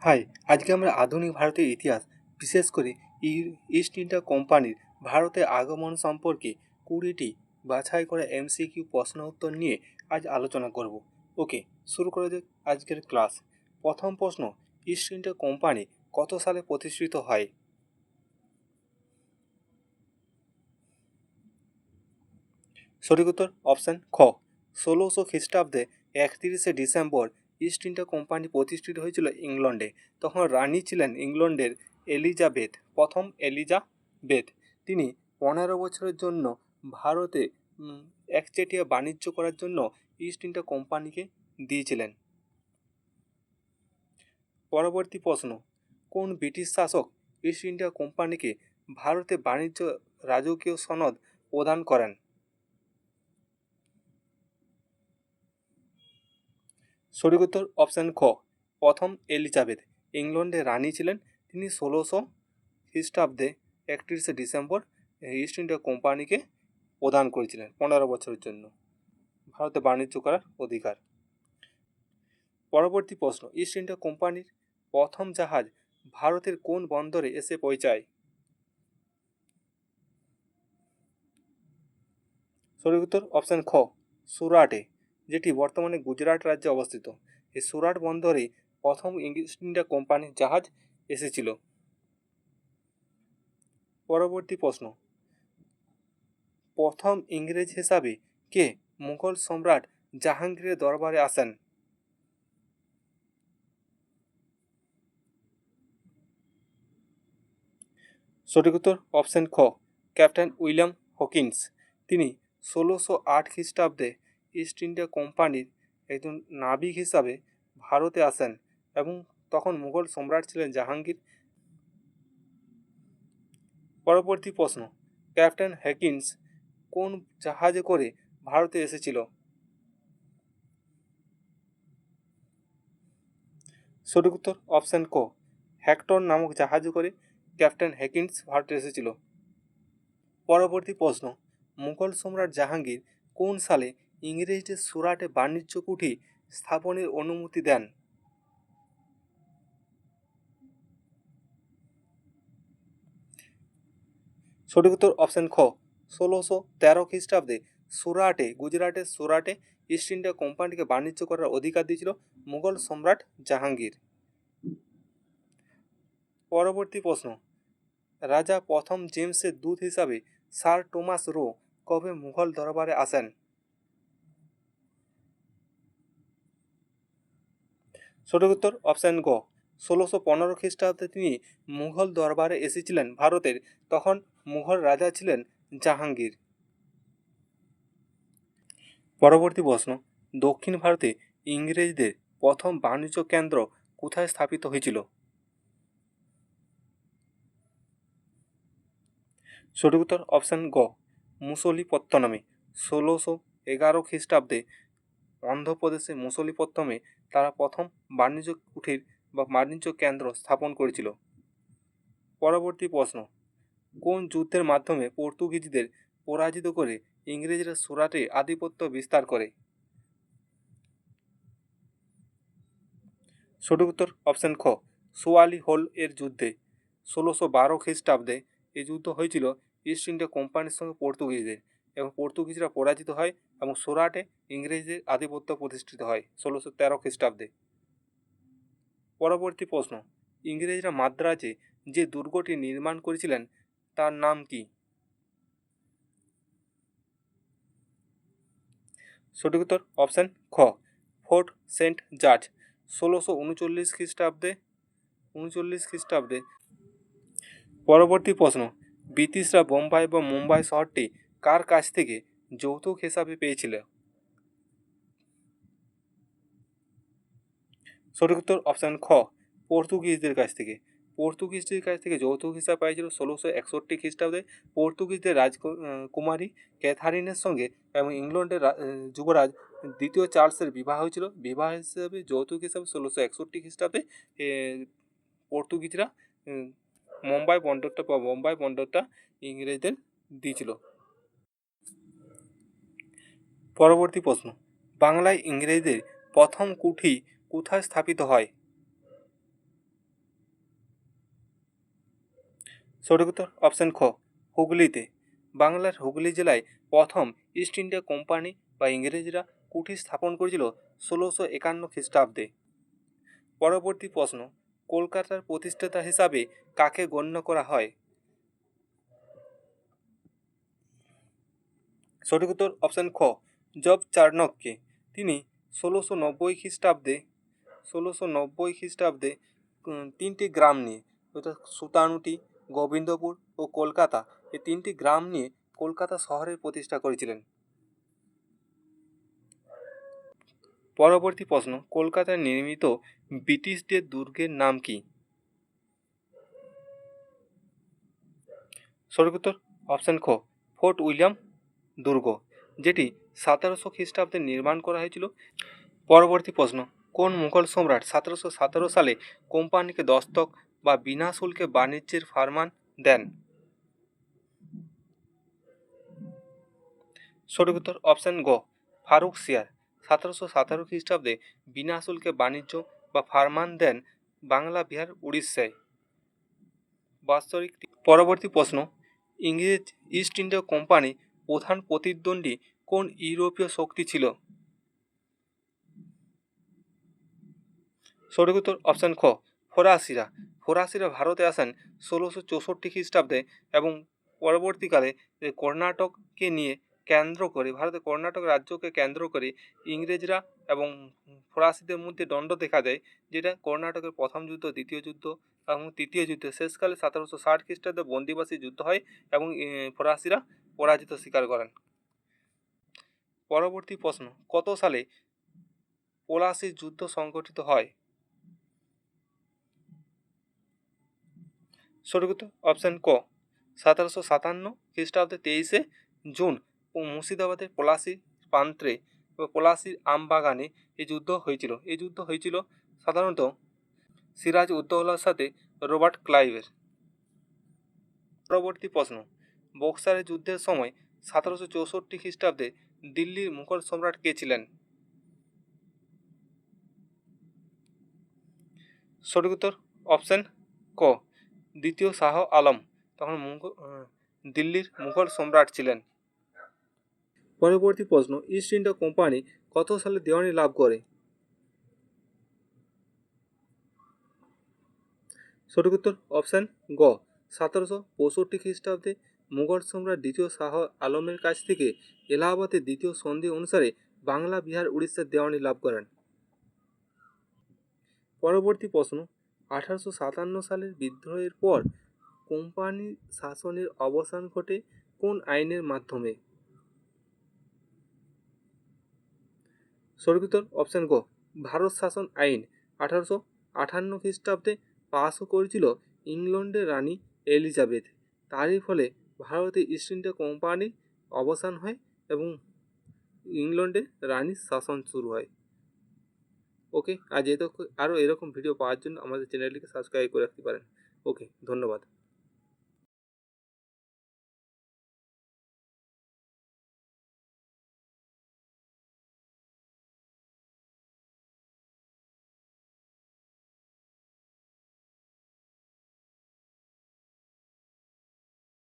High, আজকে আমরা আধুনিক ভারতের ইতিহাস, বিশেষ করে ইস্ট ইন্ডিয়া কোম্পানির ভারতে আগমন সম্পর্কে 20টি বাছাই করা এমসিকিউ প্রশ্ন উত্তর নিয়ে আজ আলোচনা করব। ওকে, শুরু করে যাক আজকের ক্লাস। প্রথম প্রশ্ন, ইস্ট ইন্ডিয়া কোম্পানি কত সালে প্রতিষ্ঠিত হয়? সঠিক উত্তর অপশান খ, 1600 খ্রিস্টাব্দে 31শে ডিসেম্বর ইস্ট ইন্ডিয়া কোম্পানি প্রতিষ্ঠিত হয়েছিল ইংল্যান্ডে। তখন রানী ছিলেন ইংল্যান্ডের এলিজাবেথ, প্রথম এলিজাবেথ। তিনি 15 বছরের জন্য ভারতে একচেটিয়া বাণিজ্য করার জন্য ইস্ট ইন্ডিয়া কোম্পানিকে দিয়েছিলেন। পরবর্তী প্রশ্ন, কোন ব্রিটিশ শাসক ইস্ট ইন্ডিয়া কোম্পানিকে ভারতে বাণিজ্য রাজকীয় সনদ প্রদান করেন? সঠিক উত্তর অপশান খ, প্রথম এলিজাবেথ। ইংল্যান্ডের রানী ছিলেন তিনি। 1600 খ্রিস্টাব্দে 31শে ডিসেম্বর ইস্ট ইন্ডিয়া কোম্পানিকে প্রদান করেছিলেন 15 বছরের জন্য ভারতে বাণিজ্য করার অধিকার। পরবর্তী প্রশ্ন, ইস্ট ইন্ডিয়া কোম্পানির প্রথম জাহাজ ভারতের কোন বন্দরে এসে পৌঁছায়? সঠিক উত্তর অপশান খ, সুরাটে, যেটি বর্তমানে গুজরাট রাজ্যে অবস্থিত। এই সুরাট বন্দরে প্রথম ইস্ট ইন্ডিয়া কোম্পানির জাহাজ এসেছিল। পরবর্তী প্রশ্ন, প্রথম ইংরেজ হিসাবে কে মুঘল সম্রাট জাহাঙ্গীরের দরবারে আসেন? সঠিক উত্তর অপশান খ, ক্যাপ্টেন উইলিয়াম হকিন্স। তিনি 1608 খ্রিস্টাব্দে ইস্ট ইন্ডিয়া কোম্পানির একজন নাবিক হিসাবে ভারতে আসেন এবং তখন মুঘল সম্রাট ছিলেন জাহাঙ্গীর। পরবর্তী প্রশ্ন, ক্যাপ্টেন হকিন্স কোন জাহাজে করে ভারতে এসেছিল? সঠিক উত্তর অপশান ক, হেক্টর নামক জাহাজে করে ক্যাপ্টেন হকিন্স ভারতে এসেছিল। পরবর্তী প্রশ্ন, মুঘল সম্রাট জাহাঙ্গীর কোন সালে ইংরেজদের সুরাটে বাণিজ্য কুঠি স্থাপনের অনুমতি দেন? সঠিক উত্তর অপশান খ, 1613 খ্রিস্টাব্দে সুরাটে, গুজরাটের সুরাটে ইস্ট ইন্ডিয়া কোম্পানিকে বাণিজ্য করার অধিকার দিয়েছিল মুঘল সম্রাট জাহাঙ্গীর। পরবর্তী প্রশ্ন, রাজা প্রথম জেমসের দূত হিসাবে স্যার টমাস রো কবে মুঘল দরবারে আসেন? সঠিক উত্তর অপশান গ, 1615 খ্রিস্টাব্দে তিনি মুঘল দরবারে এসেছিলেন ভারতের। তখন মুঘল রাজা ছিলেন জাহাঙ্গীর। পরবর্তী প্রশ্ন, দক্ষিণ ভারতে ইংরেজদের প্রথম বাণিজ্য কেন্দ্র কোথায় স্থাপিত হয়েছিল? সঠিক উত্তর অপশান গ, মুসলিপত্তনমে। 1611 খ্রিস্টাব্দে অন্ধ্রপ্রদেশে মুসলিপত্তমে তারা প্রথম বাণিজ্য কুঠির বা বাণিজ্য কেন্দ্র স্থাপন করেছিল। পরবর্তী প্রশ্ন, কোন যুদ্ধের মাধ্যমে পর্তুগিজদের পরাজিত করে ইংরেজরা সুরাটে আধিপত্য বিস্তার করে? সঠিক উত্তর অপশান খ, সোয়ালি হোল এর যুদ্ধে। 1612 খ্রিস্টাব্দে এই যুদ্ধ হয়েছিল ইস্ট ইন্ডিয়া কোম্পানির সঙ্গে পর্তুগিজদের, এবং পর্তুগিজরা পরাজিত হয় এবং সুরাটে ইংরেজদের আধিপত্য প্রতিষ্ঠিত হয় 1613 খ্রিস্টাব্দে। পরবর্তী প্রশ্ন, ইংরেজরা মাদ্রাজে যে দুর্গটি নির্মাণ করেছিলেন তার নাম কি? সঠিক উত্তর অপশান খ, ফোর্ট সেন্ট জর্জ। 1639 খ্রিস্টাব্দে। পরবর্তী প্রশ্ন, ব্রিটিশরা বোম্বাই বা মুম্বাই শহরটি কার কাছ থেকে যৌতুক হিসাবে পেয়েছিল? সঠিক উত্তর অপশান খ, পর্তুগিজদের কাছ থেকে। পর্তুগিজদের কাছ থেকে যৌতুক হিসাবে পেয়েছিল 1661 খ্রিস্টাব্দে পর্তুগিজদের রাজকুমারী ক্যাথারিনের সঙ্গে, এবং ইংল্যান্ডের যুবরাজ দ্বিতীয় চার্লসের বিবাহ হয়েছিল। বিবাহ হিসাবে যৌতুক হিসাবে 1661 খ্রিস্টাব্দে পর্তুগিজরা বোম্বাই বন্দরটা ইংরেজদের দিয়েছিল। পরবর্তী প্রশ্ন, বাংলায় ইংরেজদের প্রথম কুঠি কোথায় স্থাপিত হয়? সঠিক উত্তর অপশন খ হুগলিতে। বাংলার হুগলি জেলায় প্রথম ইস্ট ইন্ডিয়া কোম্পানি বা ইংরেজরা কুঠির স্থাপন করেছিল 1651 খ্রিস্টাব্দে। পরবর্তী প্রশ্ন, কলকাতার প্রতিষ্ঠাতা হিসাবে কাকে গণ্য করা হয়? সঠিক উত্তর অপশন খ জব চার্নককে। তিনি 1690 খ্রিস্টাব্দে তিনটি গ্রাম নিয়ে, অর্থাৎ সুতানুটি, গোবিন্দপুর ও কলকাতা, এই তিনটি গ্রাম নিয়ে কলকাতা শহরের প্রতিষ্ঠা করেছিলেন। পরবর্তী প্রশ্ন, কলকাতায় নির্মিত ব্রিটিশদের দুর্গের নাম কি? সঠিক উত্তর অপশন খ ফোর্ট উইলিয়াম দুর্গ, যেটি 1700 খ্রিস্টাব্দে নির্মাণ করা হয়েছিল। পরবর্তী প্রশ্ন, কোন মুঘল সম্রাট 1717 সালে কোম্পানিকে দস্তক বা বিনা শুল্কে বাণিজ্যের ফরমান দেন? সঠিক উত্তর অপশন গ ফারুক সিয়ার। 1717 খ্রিস্টাব্দে বিনা শুল্কে বাণিজ্য বা ফরমান দেন বাংলা, বিহার, উড়িষ্যায়। বাৎসরিক। পরবর্তী প্রশ্ন, ইংরেজ ইস্ট ইন্ডিয়া কোম্পানি প্রধান প্রতিদ্বন্দ্বী কোন ইউরোপীয় শক্তি ছিল? সঠিক উত্তর অপশন খ ফরাসিরা। ফরাসিরা ভারতে আসেন 1664 খ্রিস্টাব্দে এবং পরবর্তীকালে কর্ণাটককে নিয়ে কেন্দ্র করে, ভারতের কর্ণাটক রাজ্যকে কেন্দ্র করে ইংরেজরা এবং ফরাসিদের মধ্যে দ্বন্দ্ব দেখা দেয়, যেটা কর্ণাটকের প্রথম যুদ্ধ, দ্বিতীয় যুদ্ধ এবং তৃতীয় যুদ্ধ। শেষকালে 1760 খ্রিস্টাব্দে বন্দিবাসী যুদ্ধ হয় এবং ফরাসিরা পরাজিত স্বীকার করেন। পরবর্তী প্রশ্ন, কত সালে পলাশির যুদ্ধ সংঘটিত হয়? সঠিক উত্তর অপশন ক 1757 খ্রিস্টাব্দে 23শে জুন মুর্শিদাবাদের পলাশি প্রান্তে পলাশির আমবাগানে এই যুদ্ধ হয়েছিল। এই যুদ্ধ হয়েছিল সাধারণত সিরাজ উদ্দৌলার সাথে রবার্ট ক্লাইভের। পরবর্তী প্রশ্ন, বক্সারের যুদ্ধের সময় 1764 খ্রিস্টাব্দে দিল্লির মুঘল সম্রাট কে ছিলেন? সঠিক উত্তর অপশন ক দ্বিতীয় শাহ আলম, তখন দিল্লির মুঘল সম্রাট ছিলেন। পরবর্তী প্রশ্ন, ইস্ট ইন্ডিয়া কোম্পানি কত সালে দেওয়ানি লাভ করে? সঠিক উত্তর অপশন গ 1765 খ্রিস্টাব্দে মুঘল সম্রাট দ্বিতীয় শাহ আলমের কাছ থেকে এলাহাবাদের দ্বিতীয় সন্ধি অনুসারে বাংলা, বিহার, উড়িষ্যার দেওয়ানি লাভ করেন। পরবর্তী প্রশ্ন, 1857 সালের বিদ্রোহের পর কোম্পানি শাসনের অবসান ঘটে কোন আইনের মাধ্যমে? সঠিক উত্তর অপশন গ ভারত শাসন আইন 1858 খ্রিস্টাব্দে পাশ করেছিল ইংল্যান্ডের রানী এলিজাবেথ। তারই ফলে ভারতে ইস্ট ইন্ডিয়া কোম্পানির অবসান হয় এবং ইংল্যান্ডে রানীর শাসন শুরু হয়। ওকে, আর যেহেতু আরও এরকম ভিডিও পাওয়ার জন্য আমাদের চ্যানেলটিকে সাবস্ক্রাইব করে রাখতে পারেন। ওকে, ধন্যবাদ।